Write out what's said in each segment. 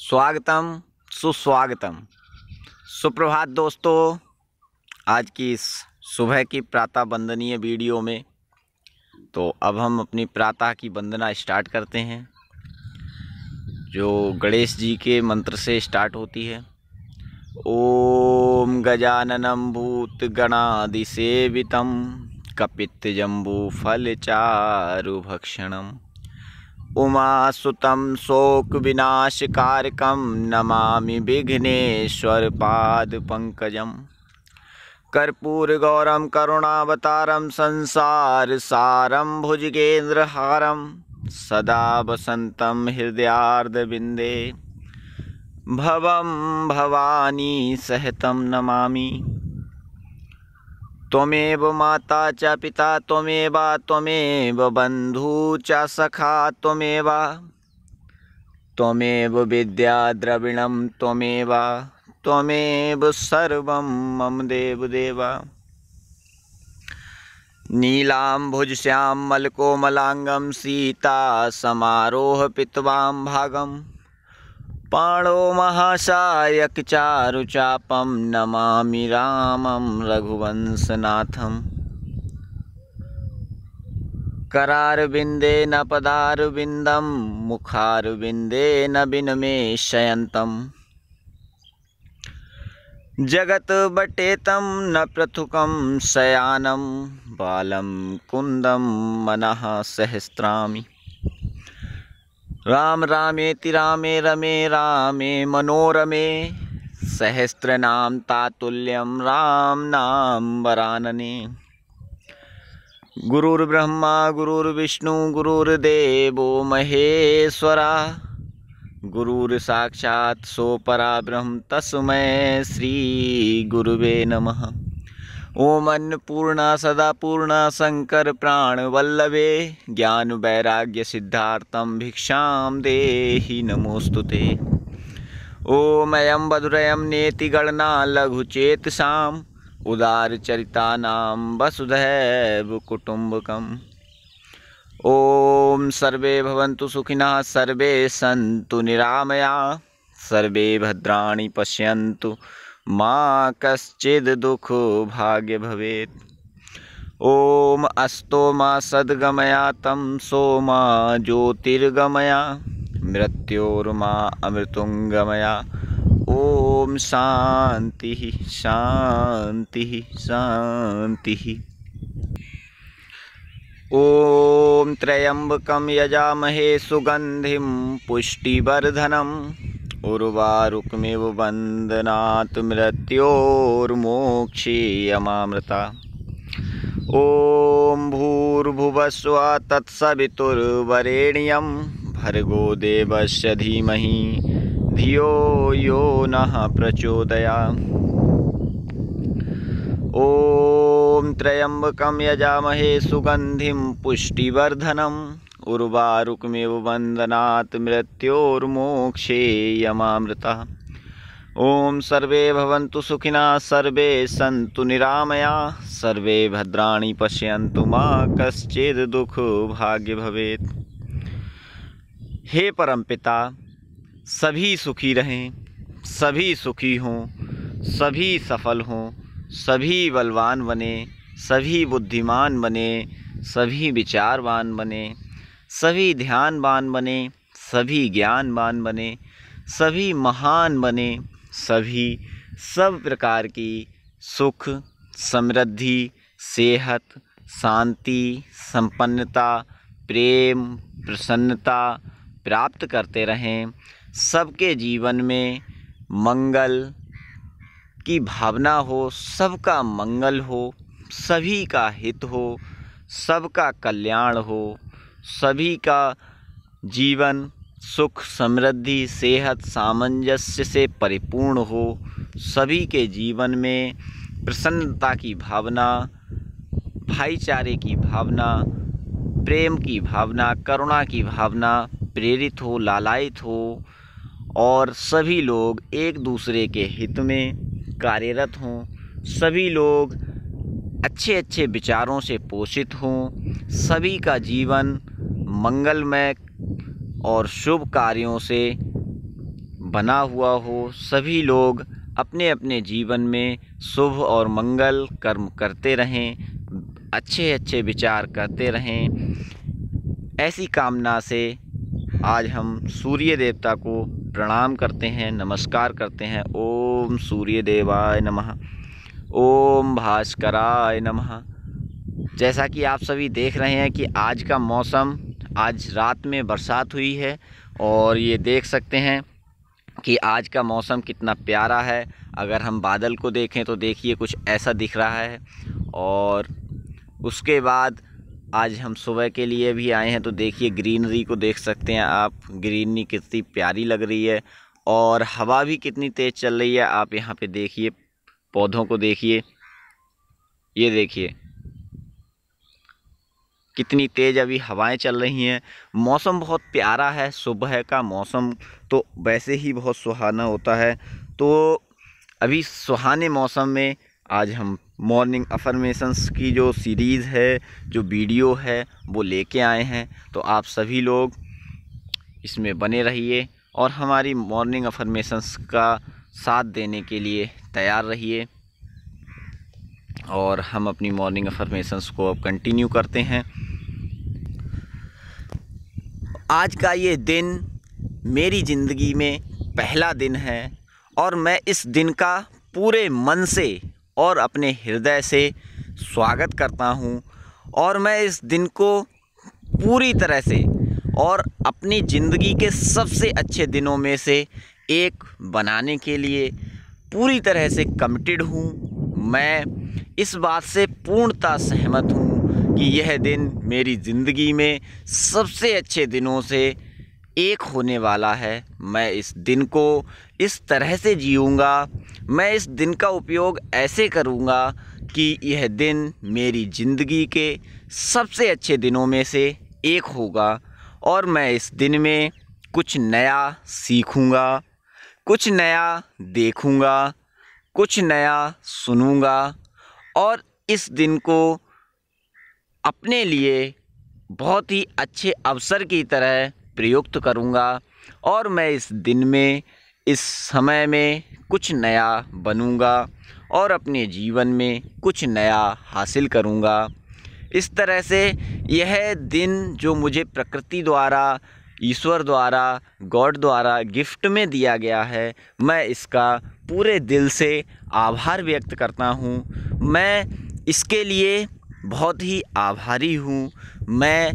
स्वागतम सुस्वागतम सुप्रभात दोस्तों। आज की इस सुबह की प्रातः वंदनीय वीडियो में तो अब हम अपनी प्रातः की वंदना स्टार्ट करते हैं, जो गणेश जी के मंत्र से स्टार्ट होती है। ओम गजाननं भूतगणादिसेवितं कपित्तजम्बूफलचारुभक्षणम् उमासुतं शोकविनाशकारकं नमामि विघ्नेश्वरपादपङ्कजम् कर्पूरगौरं करुणावतारं संसारसारं भुजगेन्द्रहारं सदा वसन्तं हृदयार्धविन्दे भवं भवानी सहितं नमामि। त्वमेव माता च पिता त्वमेव बन्धु च सखा त्वमेव विद्या द्रविणं त्वमेव सर्वं मम देवदेव। नीलाम्भुजश्यामलकोमलाङ्गं सीता समारोह पित्वां भागं पाणो महासायक चारुचापं नमामि रामं रघुवंशनाथम्। करारविन्दे न पदारविन्दं मुखारविन्दे न विनिमेषयन्तं जगत्वटेतं न पृथुकं शयानं बालं कुन्दं मनः सहस्रामि। राम रामेति रामे रमे रामे मनोरमे सहस्रनाम तातुल्यं राम नाम वरानने। गुरुर्ब्रह्मा गुरुर्विष्णु गुरुर्देवो महेश्वरा गुरुर्साक्षात् सोपराब्रह्म तस्मै श्री गुरुवे नमः। ओम अन्नपूर्णा सदा पूर्णा शंकर प्राण वल्लभे ज्ञान वैराग्य सिद्धार्थम भिक्षां देहि नमोस्तुते। ओम अयं वधुरयं नेति गणना लघुचेतसाम् उदारचरितानां वसुधैव कुटुम्बकम्। ओम सर्वे भवन्तु सुखिनः सर्वे सन्तु निरामया सर्वे भद्राणि पश्यन्तु माँ कश्चिद् दुख भाग्य भवेत्। ओम अस्तो माँ सद्गमया तम सोमा ज्योतिर्गमया मृत्योर्मा अमृतुंगमया। ओम शांति शांति शांति। ओम त्र्यंबकं यजामहे सुगंधिं पुष्टिवर्धनम् उर्वारुकमिव बन्धनात् मृत्योर्मोक्षीयमामृता। ओम भूर्भुवस्सुः तत्सवितुर्वरेण्यं भर्गो देवस्य धीमहि धियो यो नः प्रचोदयात्। ओम त्र्यंबकं यजामहे सुगंधिं पुष्टिवर्धनम् उर्वारुकमिव बन्धनात् मृत्योर्मोक्षीयमामृता। ओम सर्वे भवन्तु सुखिनः सर्वे सन्तु निरामया सर्वे भद्राणि पश्यन्तु मा कश्चिद् दुख भाग्य भवेत्। हे परमपिता, सभी सुखी रहें, सभी सुखी हों, सभी सफल हों, सभी बलवान बने, सभी बुद्धिमान बने, सभी विचारवान बने, सभी ध्यानवान बने, सभी ज्ञानवान बने, सभी महान बने, सभी सब प्रकार की सुख समृद्धि सेहत शांति संपन्नता प्रेम प्रसन्नता प्राप्त करते रहें। सबके जीवन में मंगल की भावना हो, सबका मंगल हो, सभी का हित हो, सबका कल्याण हो, सभी का जीवन सुख समृद्धि सेहत सामंजस्य से परिपूर्ण हो, सभी के जीवन में प्रसन्नता की भावना भाईचारे की भावना प्रेम की भावना करुणा की भावना प्रेरित हो लालायित हो और सभी लोग एक दूसरे के हित में कार्यरत हों, सभी लोग अच्छे अच्छे विचारों से पोषित हों, सभी का जीवन मंगलमय और शुभ कार्यों से बना हुआ हो, सभी लोग अपने अपने जीवन में शुभ और मंगल कर्म करते रहें, अच्छे अच्छे विचार करते रहें। ऐसी कामना से आज हम सूर्य देवता को प्रणाम करते हैं, नमस्कार करते हैं। ओम सूर्य देवाय नमः, ओम भास्कराय नमः। जैसा कि आप सभी देख रहे हैं कि आज का मौसम, आज रात में बरसात हुई है और ये देख सकते हैं कि आज का मौसम कितना प्यारा है। अगर हम बादल को देखें तो देखिए कुछ ऐसा दिख रहा है। और उसके बाद आज हम सुबह के लिए भी आए हैं तो देखिए ग्रीनरी को देख सकते हैं आप, ग्रीनरी कितनी प्यारी लग रही है और हवा भी कितनी तेज़ चल रही है। आप यहाँ पे देखिए, पौधों को देखिए, ये देखिए कितनी तेज़ अभी हवाएं चल रही हैं। मौसम बहुत प्यारा है। सुबह का मौसम तो वैसे ही बहुत सुहाना होता है। तो अभी सुहाने मौसम में आज हम मॉर्निंग अफर्मेशंस की जो सीरीज़ है, जो वीडियो है, वो लेके आए हैं। तो आप सभी लोग इसमें बने रहिए और हमारी मॉर्निंग अफर्मेशंस का साथ देने के लिए तैयार रहिए। और हम अपनी मॉर्निंग अफर्मेशंस को अब कंटिन्यू करते हैं। आज का ये दिन मेरी ज़िंदगी में पहला दिन है और मैं इस दिन का पूरे मन से और अपने हृदय से स्वागत करता हूँ। और मैं इस दिन को पूरी तरह से और अपनी ज़िंदगी के सबसे अच्छे दिनों में से एक बनाने के लिए पूरी तरह से कमिटेड हूँ। मैं इस बात से पूर्णतः सहमत हूँ कि यह दिन मेरी ज़िंदगी में सबसे अच्छे दिनों से एक होने वाला है। मैं इस दिन को इस तरह से जीऊँगा, मैं इस दिन का उपयोग ऐसे करूँगा कि यह दिन मेरी ज़िंदगी के सबसे अच्छे दिनों में से एक होगा। और मैं इस दिन में कुछ नया सीखूँगा, कुछ नया देखूँगा, कुछ नया सुनूँगा और इस दिन को अपने लिए बहुत ही अच्छे अवसर की तरह प्रयुक्त करूँगा। और मैं इस दिन में, इस समय में कुछ नया बनूँगा और अपने जीवन में कुछ नया हासिल करूँगा। इस तरह से यह दिन जो मुझे प्रकृति द्वारा, ईश्वर द्वारा, गॉड द्वारा गिफ्ट में दिया गया है, मैं इसका पूरे दिल से आभार व्यक्त करता हूँ। मैं इसके लिए बहुत ही आभारी हूँ। मैं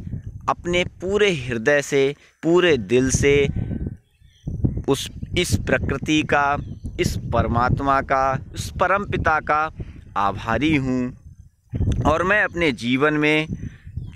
अपने पूरे हृदय से, पूरे दिल से इस प्रकृति का, इस परमात्मा का, इस परमपिता का आभारी हूँ। और मैं अपने जीवन में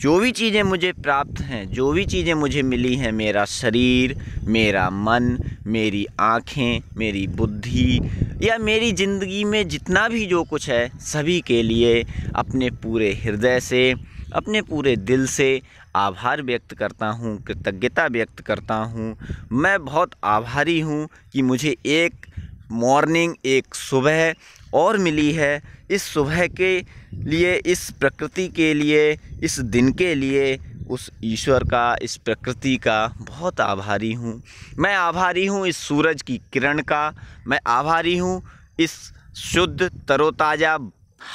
जो भी चीज़ें मुझे प्राप्त हैं, जो भी चीज़ें मुझे मिली हैं, मेरा शरीर, मेरा मन, मेरी आँखें, मेरी बुद्धि या मेरी ज़िंदगी में जितना भी जो कुछ है, सभी के लिए अपने पूरे हृदय से, अपने पूरे दिल से आभार व्यक्त करता हूँ, कृतज्ञता व्यक्त करता हूँ। मैं बहुत आभारी हूँ कि मुझे एक मॉर्निंग, एक सुबह और मिली है। इस सुबह के लिए, इस प्रकृति के लिए, इस दिन के लिए उस ईश्वर का, इस प्रकृति का बहुत आभारी हूँ। मैं आभारी हूँ इस सूरज की किरण का, मैं आभारी हूँ इस शुद्ध तरोताज़ा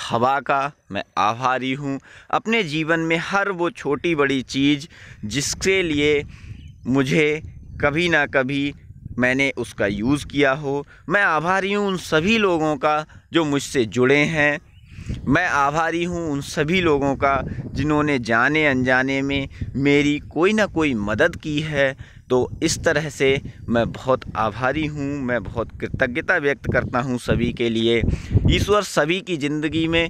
हवा का, मैं आभारी हूँ अपने जीवन में हर वो छोटी बड़ी चीज़ जिसके लिए मुझे कभी ना कभी मैंने उसका यूज़ किया हो। मैं आभारी हूँ उन सभी लोगों का जो मुझसे जुड़े हैं। मैं आभारी हूँ उन सभी लोगों का जिन्होंने जाने अनजाने में मेरी कोई ना कोई मदद की है। तो इस तरह से मैं बहुत आभारी हूँ, मैं बहुत कृतज्ञता व्यक्त करता हूँ सभी के लिए। ईश्वर सभी की ज़िंदगी में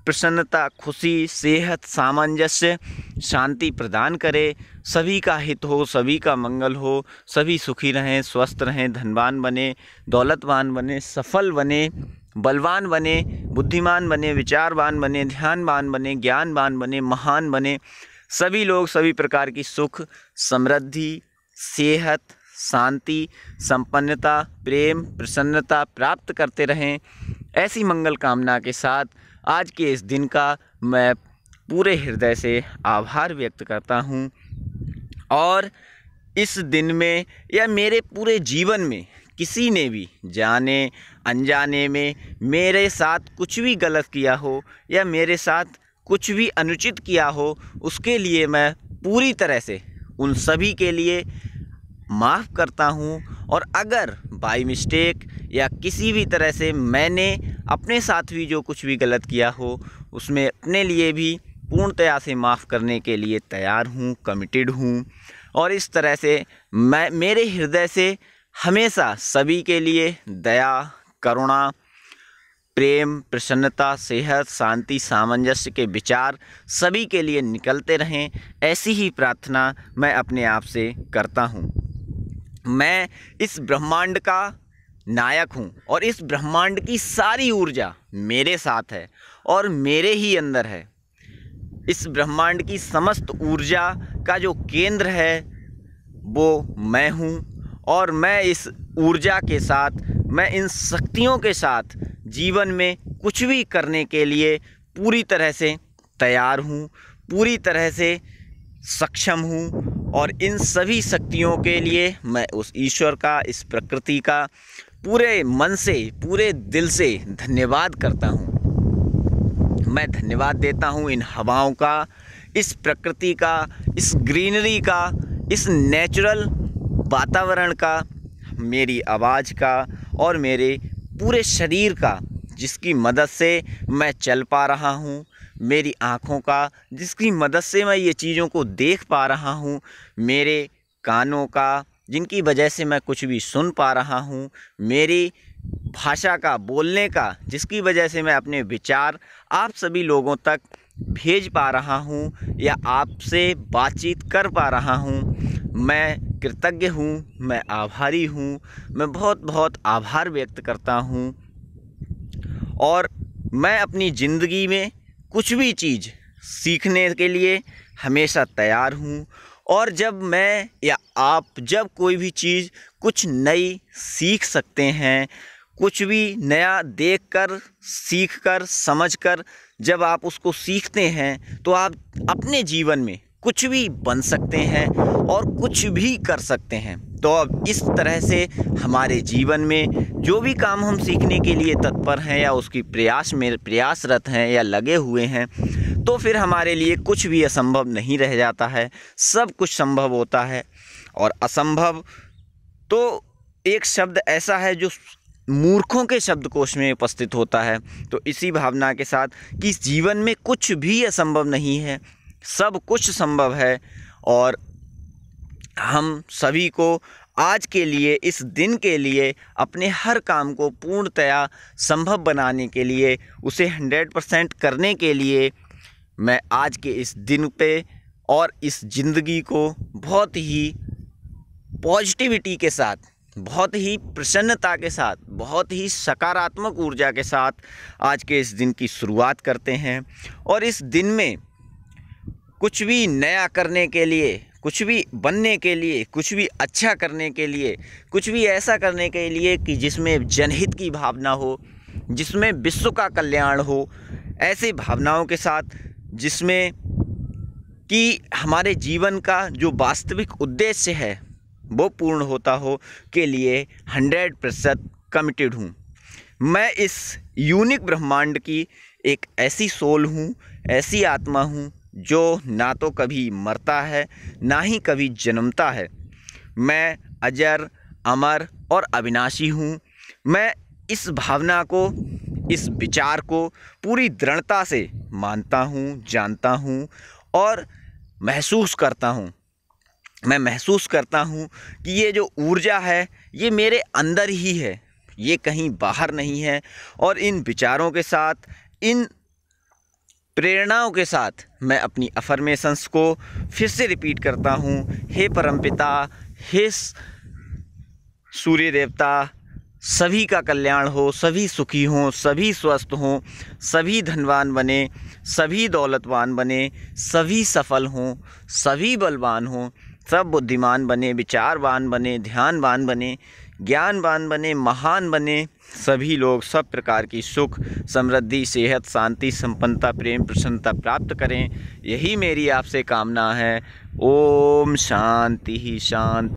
प्रसन्नता, खुशी, सेहत, सामंजस्य, शांति प्रदान करे। सभी का हित हो, सभी का मंगल हो, सभी सुखी रहें, स्वस्थ रहें, धनवान बने, दौलतवान बने, सफल बने, बलवान बने, बुद्धिमान बने, विचारवान बने, ध्यानवान बने, ज्ञानवान बने, महान बने। सभी लोग सभी प्रकार की सुख, समृद्धि, सेहत, शांति, संपन्नता, प्रेम, प्रसन्नता प्राप्त करते रहें। ऐसी मंगल कामना के साथ आज के इस दिन का मैं पूरे हृदय से आभार व्यक्त करता हूँ। और इस दिन में या मेरे पूरे जीवन में किसी ने भी जाने अनजाने में मेरे साथ कुछ भी गलत किया हो या मेरे साथ कुछ भी अनुचित किया हो, उसके लिए मैं पूरी तरह से उन सभी के लिए माफ़ करता हूँ। और अगर बाय मिस्टेक या किसी भी तरह से मैंने अपने साथ भी जो कुछ भी गलत किया हो, उसमें अपने लिए भी पूर्णतया से माफ़ करने के लिए तैयार हूँ, कमिटेड हूँ। और इस तरह से मैं मेरे हृदय से हमेशा सभी के लिए दया, करुणा, प्रेम, प्रसन्नता, सेहत, शांति, सामंजस्य के विचार सभी के लिए निकलते रहें, ऐसी ही प्रार्थना मैं अपने आप से करता हूँ। मैं इस ब्रह्मांड का नायक हूँ और इस ब्रह्मांड की सारी ऊर्जा मेरे साथ है और मेरे ही अंदर है। इस ब्रह्मांड की समस्त ऊर्जा का जो केंद्र है वो मैं हूँ और मैं इस ऊर्जा के साथ, मैं इन शक्तियों के साथ जीवन में कुछ भी करने के लिए पूरी तरह से तैयार हूँ, पूरी तरह से सक्षम हूँ। और इन सभी शक्तियों के लिए मैं उस ईश्वर का, इस प्रकृति का पूरे मन से, पूरे दिल से धन्यवाद करता हूँ। मैं धन्यवाद देता हूँ इन हवाओं का, इस प्रकृति का, इस ग्रीनरी का, इस नेचुरल वातावरण का, मेरी आवाज़ का और मेरे पूरे शरीर का, जिसकी मदद से मैं चल पा रहा हूँ, मेरी आँखों का, जिसकी मदद से मैं ये चीज़ों को देख पा रहा हूँ, मेरे कानों का, जिनकी वजह से मैं कुछ भी सुन पा रहा हूँ, मेरी भाषा का, बोलने का, जिसकी वजह से मैं अपने विचार आप सभी लोगों तक भेज पा रहा हूँ या आपसे बातचीत कर पा रहा हूँ। मैं कृतज्ञ हूँ, मैं आभारी हूँ, मैं बहुत बहुत आभार व्यक्त करता हूँ। और मैं अपनी ज़िंदगी में कुछ भी चीज़ सीखने के लिए हमेशा तैयार हूँ। और जब मैं या आप जब कोई भी चीज़ कुछ नई सीख सकते हैं, कुछ भी नया देखकर, सीखकर, समझकर जब आप उसको सीखते हैं तो आप अपने जीवन में कुछ भी बन सकते हैं और कुछ भी कर सकते हैं। तो अब इस तरह से हमारे जीवन में जो भी काम हम सीखने के लिए तत्पर हैं या उसकी प्रयासरत हैं या लगे हुए हैं, तो फिर हमारे लिए कुछ भी असंभव नहीं रह जाता है, सब कुछ संभव होता है। और असंभव तो एक शब्द ऐसा है जो मूर्खों के शब्दकोश में उपस्थित होता है। तो इसी भावना के साथ कि जीवन में कुछ भी असंभव नहीं है, सब कुछ संभव है। और हम सभी को आज के लिए, इस दिन के लिए, अपने हर काम को पूर्णतया संभव बनाने के लिए, उसे 100% करने के लिए मैं आज के इस दिन पे और इस ज़िंदगी को बहुत ही पॉजिटिविटी के साथ, बहुत ही प्रसन्नता के साथ, बहुत ही सकारात्मक ऊर्जा के साथ आज के इस दिन की शुरुआत करते हैं। और इस दिन में कुछ भी नया करने के लिए, कुछ भी बनने के लिए, कुछ भी अच्छा करने के लिए, कुछ भी ऐसा करने के लिए कि जिसमें जनहित की भावना हो, जिसमें विश्व का कल्याण हो, ऐसे भावनाओं के साथ जिसमें कि हमारे जीवन का जो वास्तविक उद्देश्य है वो पूर्ण होता हो, के लिए 100% कमिटेड हूँ। मैं इस यूनिक ब्रह्मांड की एक ऐसी सोल हूँ, ऐसी आत्मा हूँ जो ना तो कभी मरता है ना ही कभी जन्मता है। मैं अजर, अमर और अविनाशी हूँ। मैं इस भावना को, इस विचार को पूरी दृढ़ता से मानता हूँ, जानता हूँ और महसूस करता हूँ। मैं महसूस करता हूँ कि ये जो ऊर्जा है ये मेरे अंदर ही है, ये कहीं बाहर नहीं है। और इन विचारों के साथ, इन प्रेरणाओं के साथ मैं अपनी अफर्मेशंस को फिर से रिपीट करता हूँ। हे परमपिता, हे सूर्य देवता, सभी का कल्याण हो, सभी सुखी हों, सभी स्वस्थ हों, सभी धनवान बने, सभी दौलतवान बने, सभी सफल हों, सभी बलवान हों, सब बुद्धिमान बने, विचारवान बने, ध्यानवान बने, ज्ञानवान बने, महान बने, सभी लोग सब प्रकार की सुख, समृद्धि, सेहत, शांति, संपन्नता, प्रेम, प्रसन्नता प्राप्त करें। यही मेरी आपसे कामना है। ओम शांति ही शांति।